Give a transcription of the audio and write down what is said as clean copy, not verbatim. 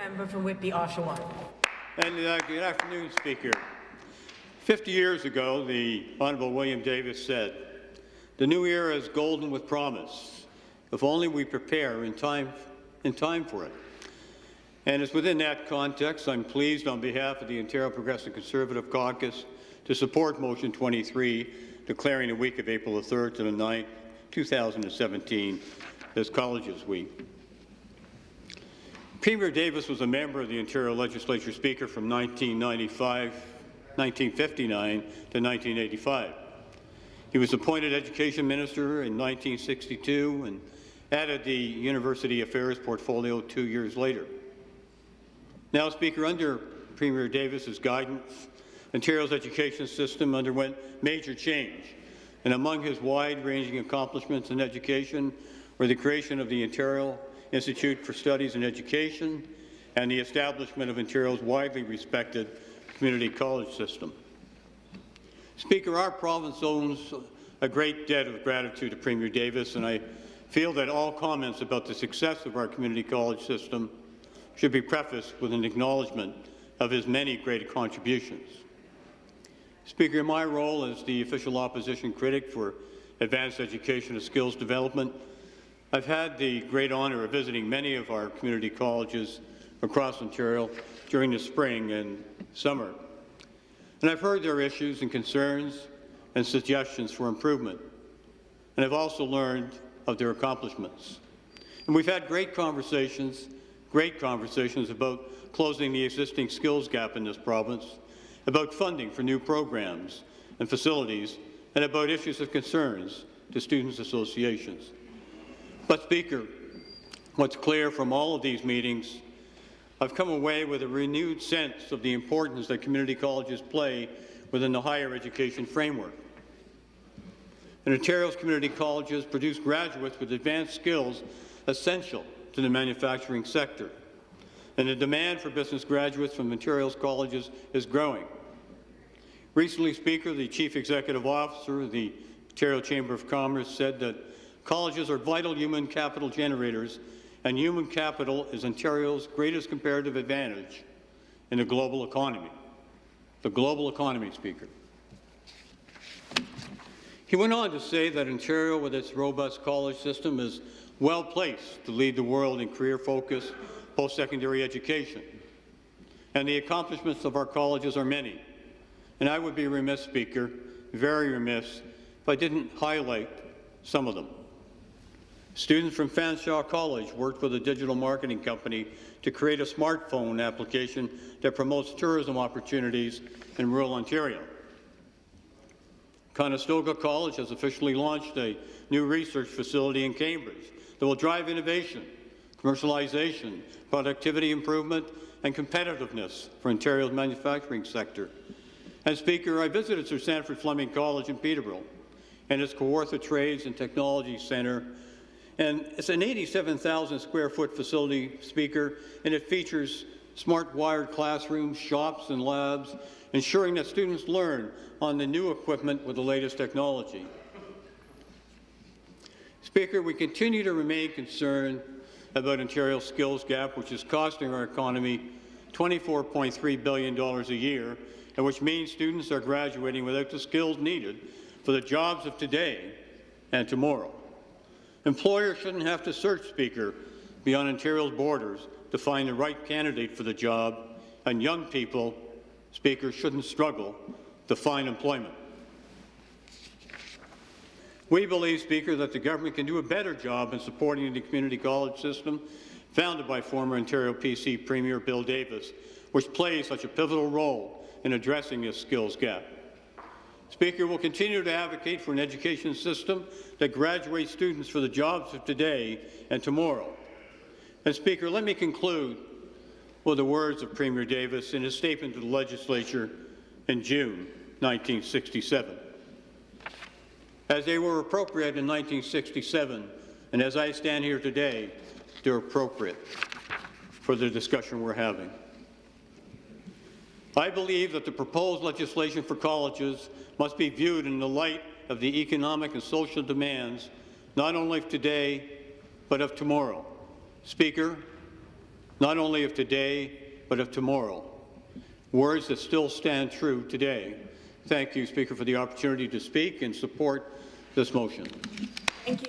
Member for Whitby, Oshawa. And good afternoon, Speaker. 50 years ago, the Honourable William Davis said, "The new era is golden with promise, if only we prepare in time for it." And it's within that context I'm pleased on behalf of the Ontario Progressive Conservative Caucus to support Motion 23, declaring the week of April the 3rd to the 9th, 2017 as Colleges Week. Premier Davis was a member of the Ontario Legislature Speaker from 1959 to 1985. He was appointed Education Minister in 1962 and added the University Affairs portfolio 2 years later. Now, Speaker, under Premier Davis's guidance, Ontario's education system underwent major change, and among his wide-ranging accomplishments in education were the creation of the Ontario Institute for Studies in Education and the establishment of Ontario's widely respected community college system. Speaker, our province owes a great debt of gratitude to Premier Davis, and I feel that all comments about the success of our community college system should be prefaced with an acknowledgement of his many great contributions. Speaker, in my role as the official opposition critic for advanced education and skills development, I've had the great honour of visiting many of our community colleges across Ontario during the spring and summer. And I've heard their issues and concerns and suggestions for improvement. And I've also learned of their accomplishments. And we've had great conversations about closing the existing skills gap in this province, about funding for new programs and facilities, and about issues of concerns to students' associations. But, Speaker, what's clear from all of these meetings, I've come away with a renewed sense of the importance that community colleges play within the higher education framework. And Ontario's community colleges produce graduates with advanced skills essential to the manufacturing sector. And the demand for business graduates from Ontario's colleges is growing. Recently, Speaker, the Chief Executive Officer of the Ontario Chamber of Commerce said that colleges are vital human capital generators, and human capital is Ontario's greatest comparative advantage in the global economy. The global economy, Speaker. He went on to say that Ontario, with its robust college system, is well placed to lead the world in career-focused post-secondary education. And the accomplishments of our colleges are many. And I would be remiss, Speaker, very remiss, if I didn't highlight some of them. Students from Fanshawe College worked with a digital marketing company to create a smartphone application that promotes tourism opportunities in rural Ontario. Conestoga College has officially launched a new research facility in Cambridge that will drive innovation, commercialization, productivity improvement, and competitiveness for Ontario's manufacturing sector. And, Speaker, I visited Sir Sanford Fleming College in Peterborough and its Kawartha Trades and Technology Centre. And it's an 87,000 square foot facility, Speaker, and it features smart wired classrooms, shops and labs, ensuring that students learn on the new equipment with the latest technology. Speaker, we continue to remain concerned about Ontario's skills gap, which is costing our economy $24.3 billion a year, and which means students are graduating without the skills needed for the jobs of today and tomorrow. Employers shouldn't have to search, Speaker, beyond Ontario's borders to find the right candidate for the job, and young people, Speaker, shouldn't struggle to find employment. We believe, Speaker, that the government can do a better job in supporting the community college system founded by former Ontario PC Premier Bill Davis, which plays such a pivotal role in addressing this skills gap. Speaker, we'll continue to advocate for an education system that graduates students for the jobs of today and tomorrow. And, Speaker, let me conclude with the words of Premier Davis in his statement to the Legislature in June 1967. As they were appropriate in 1967, and as I stand here today, they're appropriate for the discussion we're having. I believe that the proposed legislation for colleges must be viewed in the light of the economic and social demands, not only of today, but of tomorrow. Speaker, not only of today, but of tomorrow. Words that still stand true today. Thank you, Speaker, for the opportunity to speak and support this motion. Thank you.